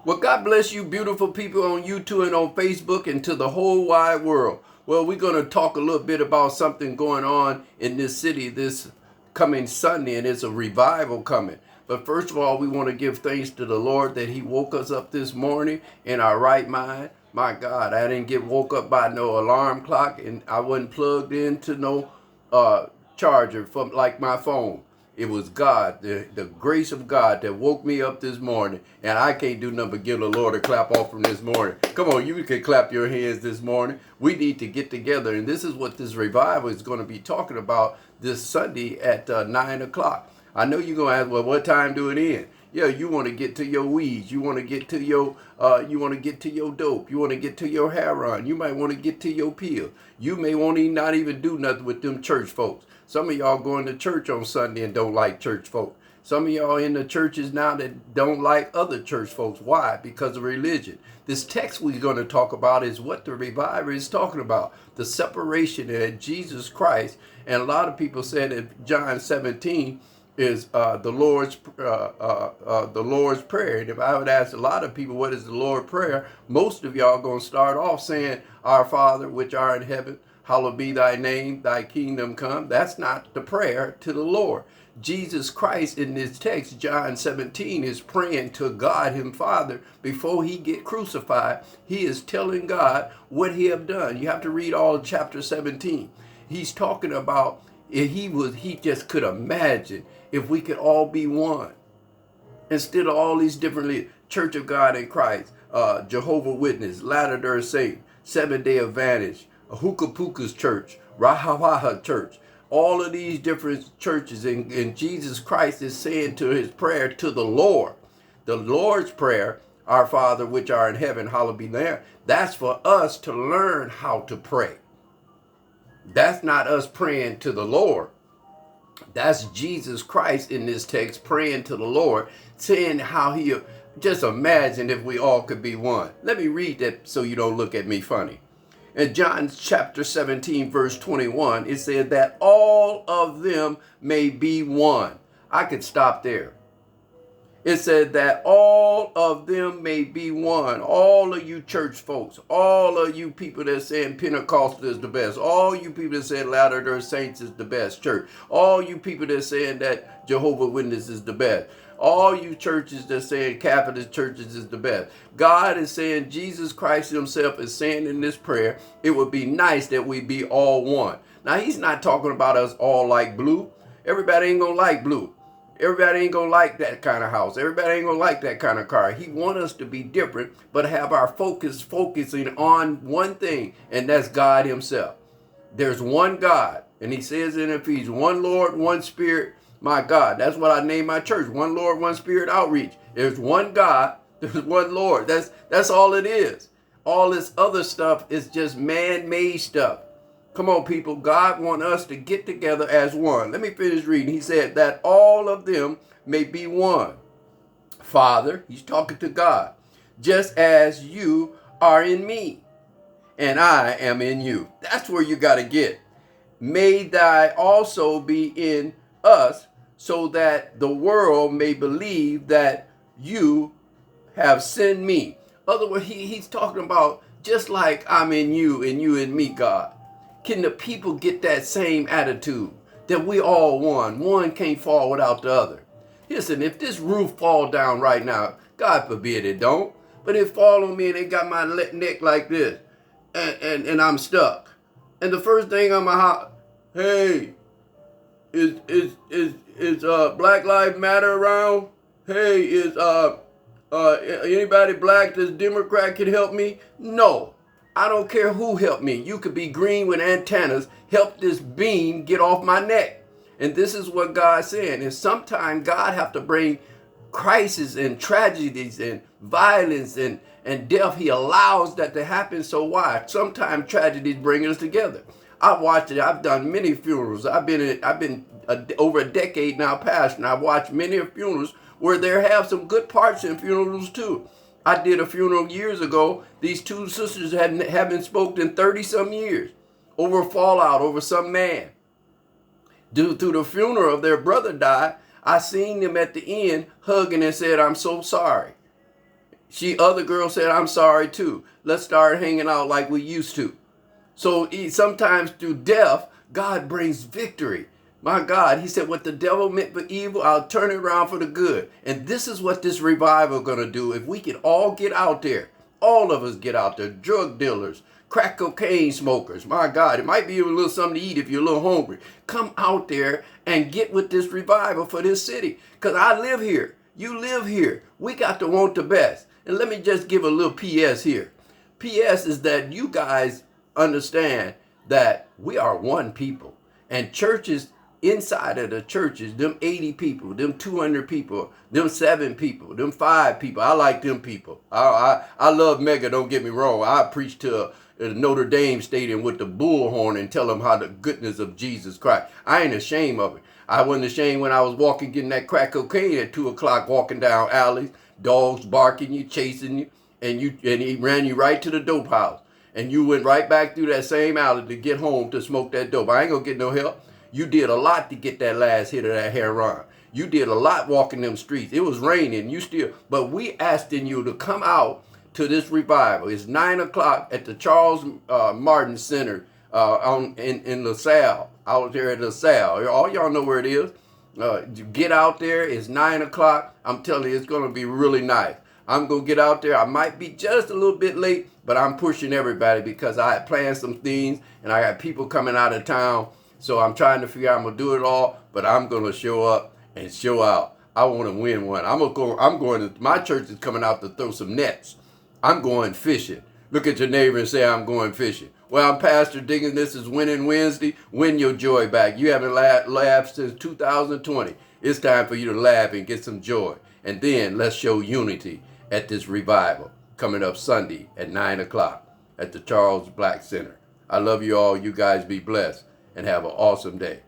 Well, God bless you, beautiful people on YouTube and on Facebook and to the whole wide world. Well, we're going to talk a little bit about something going on in this city this coming Sunday, and it's a revival coming. But first of all, we want to give thanks to the Lord that He woke us up this morning in our right mind. My God, I didn't get woke up by no alarm clock, and I wasn't plugged into no charger from like my phone. It was God, the grace of God that woke me up this morning. And I can't do nothing but give the Lord a clap off from this morning. Come on, you can clap your hands this morning. We need to get together. And this is what this revival is going to be talking about this Sunday at 9 o'clock. I know you're going to ask, well, what time do it end? Yeah, you want to get to your weeds. You want to get to your dope. You want to get to your heroin. You might want to get to your pill. You may want to not even do nothing with them church folks. Some of y'all going to church on Sunday and don't like church folk. Some of y'all in the churches now that don't like other church folks. Why? Because of religion. This text we're going to talk about is what the revival is talking about. The separation in Jesus Christ. And a lot of people said that John 17 is the Lord's Prayer. And if I would ask a lot of people what is the Lord's Prayer, most of y'all going to start off saying, Our Father which art in heaven, hallowed be thy name, thy kingdom come. That's not the prayer to the Lord. Jesus Christ in this text, John 17, is praying to God, him Father, before he get crucified. He is telling God what he have done. You have to read all of chapter 17. He's talking about he just could imagine if we could all be one. Instead of all these different Church of God in Christ, Jehovah Witness, Latter-day Saint, Seventh-day Adventist, Hukapuka's church, Rahawaha church, all of these different churches, and Jesus Christ is saying to his prayer to the Lord, the Lord's Prayer, Our Father which art in heaven, hallowed be thy name. That's for us to learn how to pray. That's not us praying to the Lord. That's Jesus Christ in this text praying to the Lord, saying how he, just imagine if we all could be one. Let me read that so you don't look at me funny. In John chapter 17, verse 21, it said that all of them may be one. I could stop there. It said that all of them may be one. All of you church folks, all of you people that saying Pentecostal is the best, all you people that say Latter-day Saints is the best church, all you people that saying that Jehovah Witness is the best, all you churches that saying Catholic churches is the best. God is saying, Jesus Christ himself is saying in this prayer, it would be nice that we be all one. Now, he's not talking about us all like blue. Everybody ain't gonna like blue. Everybody ain't gonna like that kind of house. Everybody ain't gonna like that kind of car. He wants us to be different, but have our focusing on one thing, and that's God himself. There's one God, and he says in Ephesians, one Lord, one Spirit, my God. That's what I named my church, One Lord, One Spirit Outreach. There's one God, there's one Lord. That's all it is. All this other stuff is just man-made stuff. Come on, people. God wants us to get together as one. Let me finish reading. He said that all of them may be one. Father, he's talking to God, just as you are in me and I am in you. That's where you got to get. May thy also be in us, so that the world may believe that you have sent me. Otherwise, he's talking about just like I'm in you and you in me, God. Can the people get that same attitude that we all one? One can't fall without the other. Listen, if this roof fall down right now, God forbid it don't, but it fall on me and it got my neck like this, and I'm stuck. And the first thing on my house, hey, is Black Lives Matter around? Hey, is anybody black that's Democrat can help me? No. I don't care who helped me. You could be green with antennas. Help this beam get off my neck. And this is what God's saying. And sometimes God have to bring crises and tragedies and violence and death. He allows that to happen. So why? Sometimes tragedies bring us together. I've watched it. I've done many funerals. I've been over a decade now past, and I've watched many funerals where there have some good parts in funerals too. I did a funeral years ago. These two sisters haven't spoken in 30-some years over fallout over some man. Due to the funeral of their brother died, I seen them at the end hugging and said, I'm so sorry. Other girl said, I'm sorry too. Let's start hanging out like we used to. So sometimes through death, God brings victory. My God, he said, what the devil meant for evil, I'll turn it around for the good. And this is what this revival is going to do. If we can all get out there, all of us get out there, drug dealers, crack cocaine smokers. My God, it might be a little something to eat if you're a little hungry. Come out there and get with this revival for this city. Because I live here. You live here. We got to want the best. And let me just give a little PS here. PS is that you guys understand that we are one people. And churches, inside of the churches, them 80 people, them 200 people, them 7 people, them 5 people. I like them people. I love mega, don't get me wrong. I preach to Notre Dame Stadium with the bullhorn and tell them how the goodness of Jesus Christ. I ain't ashamed of it. I wasn't ashamed when I was walking, getting that crack cocaine at 2 o'clock, walking down alleys, dogs barking you, chasing you, and he ran you right to the dope house. And you went right back through that same alley to get home to smoke that dope. I ain't gonna get no help. You did a lot to get that last hit of that heroin. You did a lot walking them streets. It was raining, you still, but we asking you to come out to this revival. It's 9 o'clock at the Charles Martin Center in LaSalle. Out there at LaSalle. All y'all know where it is. Get out there. It's 9 o'clock. I'm telling you, it's going to be really nice. I'm going to get out there. I might be just a little bit late, but I'm pushing everybody because I had planned some things and I got people coming out of town. So I'm trying to figure out I'm going to do it all, but I'm going to show up and show out. I want to win one. I'm going to, my church is coming out to throw some nets. I'm going fishing. Look at your neighbor and say, I'm going fishing. Well, I'm Pastor Diggins. This is Winning Wednesday. Win your joy back. You haven't laughed since 2020. It's time for you to laugh and get some joy. And then let's show unity at this revival coming up Sunday at 9 o'clock at the Charles Black Center. I love you all. You guys be blessed and have an awesome day.